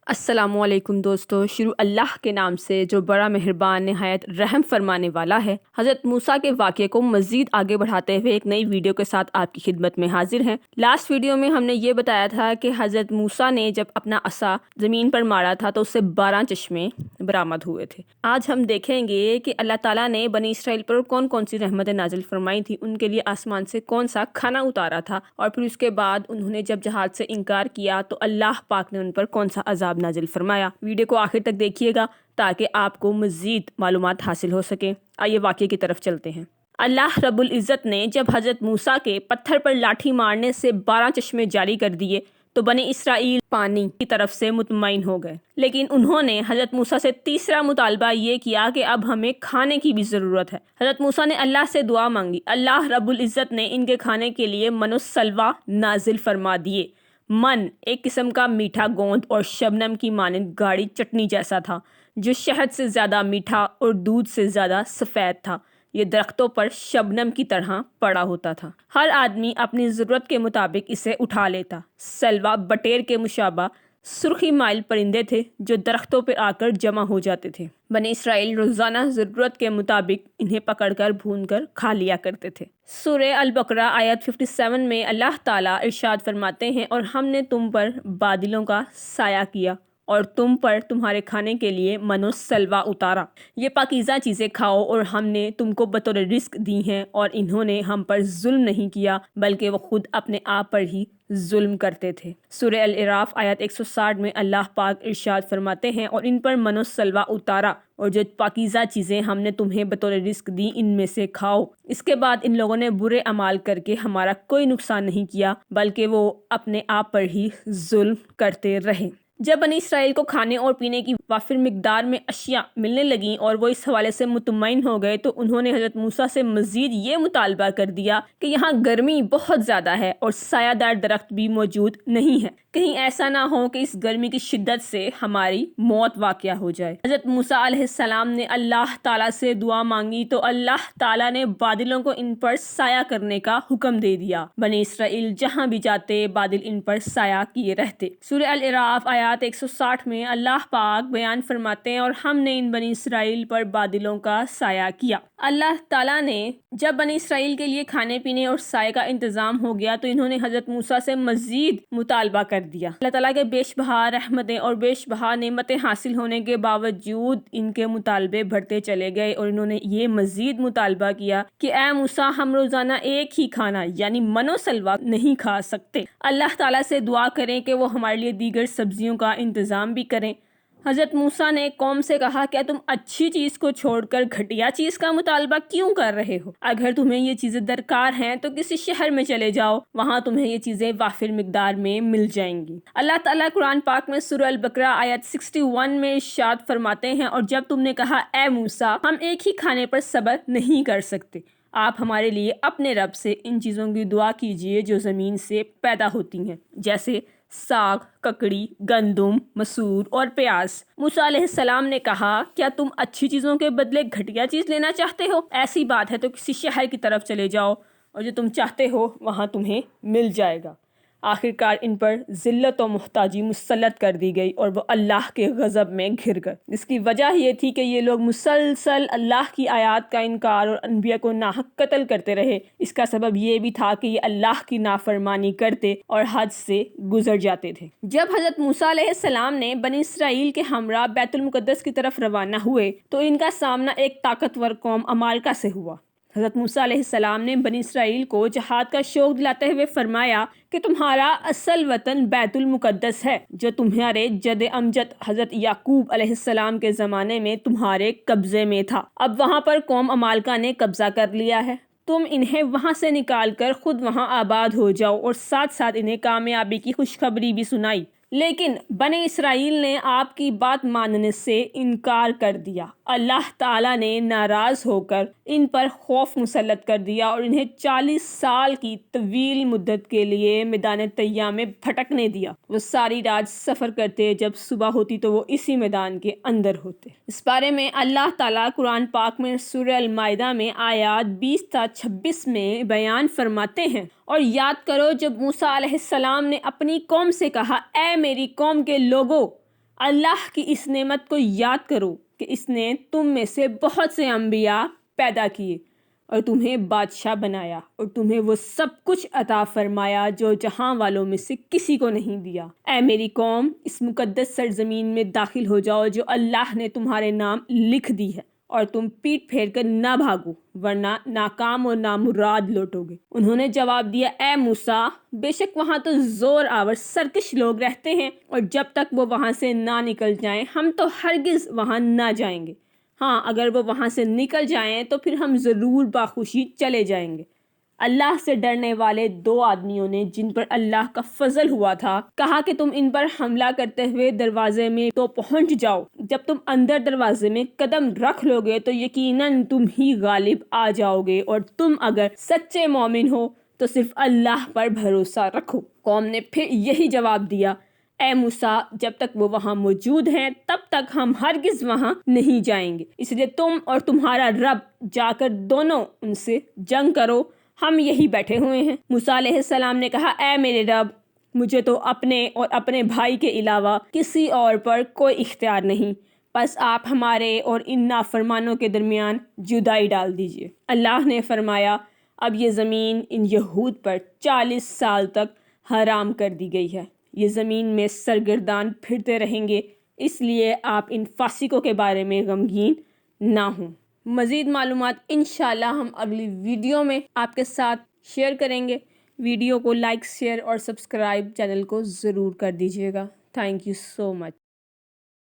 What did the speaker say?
السلام علیکم دوستو، شروع اللہ کے نام سے جو بڑا مہربان نہایت رحم فرمانے والا ہے۔ حضرت موسیٰ کے واقعے کو مزید آگے بڑھاتے ہوئے ایک نئی ویڈیو کے ساتھ آپ کی خدمت میں حاضر ہیں۔ لاسٹ ویڈیو میں ہم نے یہ بتایا تھا کہ حضرت موسیٰ نے جب اپنا عصا زمین پر مارا تھا تو اس سے 12 چشمے برآمد ہوئے تھے۔ آج ہم دیکھیں گے کہ اللہ تعالیٰ نے بنی اسرائیل پر کون کون سی رحمتیں نازل فرمائی تھی، ان کے لیے آسمان سے کون سا کھانا اتارا تھا، اور پھر اس کے بعد انہوں نے جب جہاد سے انکار کیا تو اللہ پاک نے ان پر کون سا عذاب نازل فرمایا۔ ویڈیو کو آخر تک دیکھیے گا تاکہ آپ کو مزید معلومات حاصل ہو سکے۔ آئیے واقعے کی طرف چلتے ہیں۔ اللہ رب العزت نے جب حضرت موسیٰ کے پتھر پر لاٹھی مارنے سے 12 چشمے جاری کر دیے تو بنی اسرائیل پانی کی طرف سے مطمئن ہو گئے، لیکن انہوں نے حضرت موسیٰ سے تیسرا مطالبہ یہ کیا کہ اب ہمیں کھانے کی بھی ضرورت ہے۔ حضرت موسیٰ نے اللہ سے دعا مانگی، اللہ رب العزت نے ان کے کھانے کے لیے من و سلوہ نازل فرما دیے۔ من ایک قسم کا میٹھا گوند اور شبنم کی مانند گاڑھی چٹنی جیسا تھا، جو شہد سے زیادہ میٹھا اور دودھ سے زیادہ سفید تھا۔ یہ درختوں پر شبنم کی طرح پڑا ہوتا تھا، ہر آدمی اپنی ضرورت کے مطابق اسے اٹھا لیتا۔ سلوہ بٹیر کے مشابہ سرخی مائل پرندے تھے جو درختوں پر آ کر جمع ہو جاتے تھے۔ بنی اسرائیل روزانہ ضرورت کے مطابق انہیں پکڑ کر بھون کر کھا لیا کرتے تھے۔ سورہ البقرہ آیت 57 میں اللہ تعالیٰ ارشاد فرماتے ہیں، اور ہم نے تم پر بادلوں کا سایہ کیا اور تم پر تمہارے کھانے کے لیے من و سلوہ اتارا۔ یہ پاکیزہ چیزیں کھاؤ، اور ہم نے تم کو بطور رزق دی ہیں، اور انہوں نے ہم پر ظلم نہیں کیا بلکہ وہ خود اپنے آپ پر ہی ظلم کرتے تھے۔ سورہ الاعراف آیت 160 میں اللہ پاک ارشاد فرماتے ہیں، اور ان پر من و سلوہ اتارا، اور جو پاکیزہ چیزیں ہم نے تمہیں بطور رزق دی ان میں سے کھاؤ۔ اس کے بعد ان لوگوں نے برے اعمال کر کے ہمارا کوئی نقصان نہیں کیا بلکہ وہ اپنے آپ پر ہی ظلم کرتے رہے۔ جب بنی اسرائیل کو کھانے اور پینے کی وافر مقدار میں اشیاء ملنے لگیں اور وہ اس حوالے سے مطمئن ہو گئے تو انہوں نے حضرت موسیٰ سے مزید یہ مطالبہ کر دیا کہ یہاں گرمی بہت زیادہ ہے اور سایہ دار درخت بھی موجود نہیں ہے، کہیں ایسا نہ ہو کہ اس گرمی کی شدت سے ہماری موت واقع ہو جائے۔ حضرت موسیٰ علیہ السلام نے اللہ تعالیٰ سے دعا مانگی تو اللہ تعالیٰ نے بادلوں کو ان پر سایہ کرنے کا حکم دے دیا۔ بنی اسرائیل جہاں بھی جاتے بادل ان پر سایہ کیے رہتے۔ سورہ الاعراف آیات 160 میں اللہ پاک بیان فرماتے ہیں، اور ہم نے ان بنی اسرائیل پر بادلوں کا سایہ کیا۔ اللہ تعالیٰ نے جب بنی اسرائیل کے لیے کھانے پینے اور سائے کا انتظام ہو گیا تو انہوں نے حضرت موسیٰ سے مزید مطالبہ کر دیا۔ اللہ تعالیٰ کے بیش بہا رحمتیں اور بیش بہا نعمتیں حاصل ہونے کے باوجود ان کے مطالبے بڑھتے چلے گئے، اور انہوں نے یہ مزید مطالبہ کیا کہ اے موسیٰ، ہم روزانہ ایک ہی کھانا یعنی من و سلوہ نہیں کھا سکتے۔ اللہ تعالیٰ سے دعا کریں کہ وہ ہمارے لیے دیگر سبزیوں کا انتظام بھی کریں۔ حضرت موسیٰ نے قوم سے کہا، کیا تم اچھی چیز کو چھوڑ کر گھٹیا چیز کا مطالبہ کیوں کر رہے ہو؟ اگر تمہیں یہ چیزیں درکار ہیں تو کسی شہر میں چلے جاؤ، وہاں تمہیں یہ چیزیں وافر مقدار میں مل جائیں گی۔ اللہ تعالیٰ قرآن پاک میں سورہ البقرہ آیت 61 میں ارشاد فرماتے ہیں، اور جب تم نے کہا اے موسیٰ، ہم ایک ہی کھانے پر صبر نہیں کر سکتے، آپ ہمارے لیے اپنے رب سے ان چیزوں کی دعا کیجئے جو زمین سے پیدا ہوتی ہیں، جیسے ساگ، ککڑی، گندم، مسور اور پیاز۔ موسیٰ علیہ السلام نے کہا، کیا تم اچھی چیزوں کے بدلے گھٹیا چیز لینا چاہتے ہو؟ ایسی بات ہے تو کسی شہر کی طرف چلے جاؤ، اور جو تم چاہتے ہو وہاں تمہیں مل جائے گا۔ آخرکار ان پر ذلت و محتاجی مسلط کر دی گئی اور وہ اللہ کے غضب میں گھر گئے۔ اس کی وجہ یہ تھی کہ یہ لوگ مسلسل اللہ کی آیات کا انکار اور انبیاء کو ناحق قتل کرتے رہے۔ اس کا سبب یہ بھی تھا کہ یہ اللہ کی نافرمانی کرتے اور حد سے گزر جاتے تھے۔ جب حضرت موسیٰ علیہ السلام نے بنی اسرائیل کے ہمراہ بیت المقدس کی طرف روانہ ہوئے تو ان کا سامنا ایک طاقتور قوم عمالقہ سے ہوا۔ حضرت موسیٰ علیہ السلام نے بنی اسرائیل کو جہاد کا شوق دلاتے ہوئے فرمایا کہ تمہارا اصل وطن بیت المقدس ہے، جو تمہارے جد امجد حضرت یعقوب علیہ السلام کے زمانے میں تمہارے قبضے میں تھا۔ اب وہاں پر قوم عمالقہ نے قبضہ کر لیا ہے، تم انہیں وہاں سے نکال کر خود وہاں آباد ہو جاؤ، اور ساتھ ساتھ انہیں کامیابی کی خوشخبری بھی سنائی۔ لیکن بنی اسرائیل نے آپ کی بات ماننے سے انکار کر دیا۔ اللہ تعالیٰ نے ناراض ہو کر ان پر خوف مسلط کر دیا اور انہیں 40 سال کی طویل مدت کے لیے میدان طیہ میں بھٹکنے دیا۔ وہ ساری رات سفر کرتے، جب صبح ہوتی تو وہ اسی میدان کے اندر ہوتے۔ اس بارے میں اللہ تعالیٰ قرآن پاک میں سورہ المائدہ میں آیات 20 تا 26 میں بیان فرماتے ہیں، اور یاد کرو جب موسیٰ علیہ السلام نے اپنی قوم سے کہا، اے میری قوم کے لوگو، اللہ کی اس نعمت کو یاد کرو کہ اس نے تم میں سے بہت سے انبیاء پیدا کیے اور تمہیں بادشاہ بنایا اور تمہیں وہ سب کچھ عطا فرمایا جو جہاں والوں میں سے کسی کو نہیں دیا۔ اے میری قوم، اس مقدس سرزمین میں داخل ہو جاؤ جو اللہ نے تمہارے نام لکھ دی ہے، اور تم پیٹ پھیر کر نہ بھاگو ورنہ ناکام اور نامراد لوٹو گے۔ انہوں نے جواب دیا، اے موسیٰ، بے شک وہاں تو زور آور سرکش لوگ رہتے ہیں، اور جب تک وہ وہاں سے نہ نکل جائیں ہم تو ہرگز وہاں نہ جائیں گے۔ ہاں، اگر وہ وہاں سے نکل جائیں تو پھر ہم ضرور باخوشی چلے جائیں گے۔ اللہ سے ڈرنے والے 2 آدمیوں نے جن پر اللہ کا فضل ہوا تھا کہا کہ تم ان پر حملہ کرتے ہوئے دروازے میں تو پہنچ جاؤ، جب تم اندر دروازے میں قدم رکھ لو گے تو یقیناً تم ہی غالب آ جاؤ گے، اور تم اگر سچے مومن ہو تو صرف اللہ پر بھروسہ رکھو۔ قوم نے پھر یہی جواب دیا، اے موسیٰ، جب تک وہ وہاں موجود ہیں تب تک ہم ہرگز وہاں نہیں جائیں گے، اس لیے تم اور تمہارا رب جا کر دونوں ان سے جنگ کرو، ہم یہی بیٹھے ہوئے ہیں۔ موسیٰ علیہ السلام نے کہا، اے میرے رب، مجھے تو اپنے اور اپنے بھائی کے علاوہ کسی اور پر کوئی اختیار نہیں، بس آپ ہمارے اور ان نافرمانوں کے درمیان جدائی ڈال دیجیے۔ اللہ نے فرمایا، اب یہ زمین ان یہود پر 40 سال تک حرام کر دی گئی ہے، یہ زمین میں سرگردان پھرتے رہیں گے، اس لیے آپ ان فاسقوں کے بارے میں غمگین نہ ہوں۔ مزید معلومات انشاءاللہ ہم اگلی ویڈیو میں آپ کے ساتھ شیئر کریں گے۔ ویڈیو کو لائک، شیئر اور سبسکرائب چینل کو ضرور کر دیجیے گا۔ Thank you so much.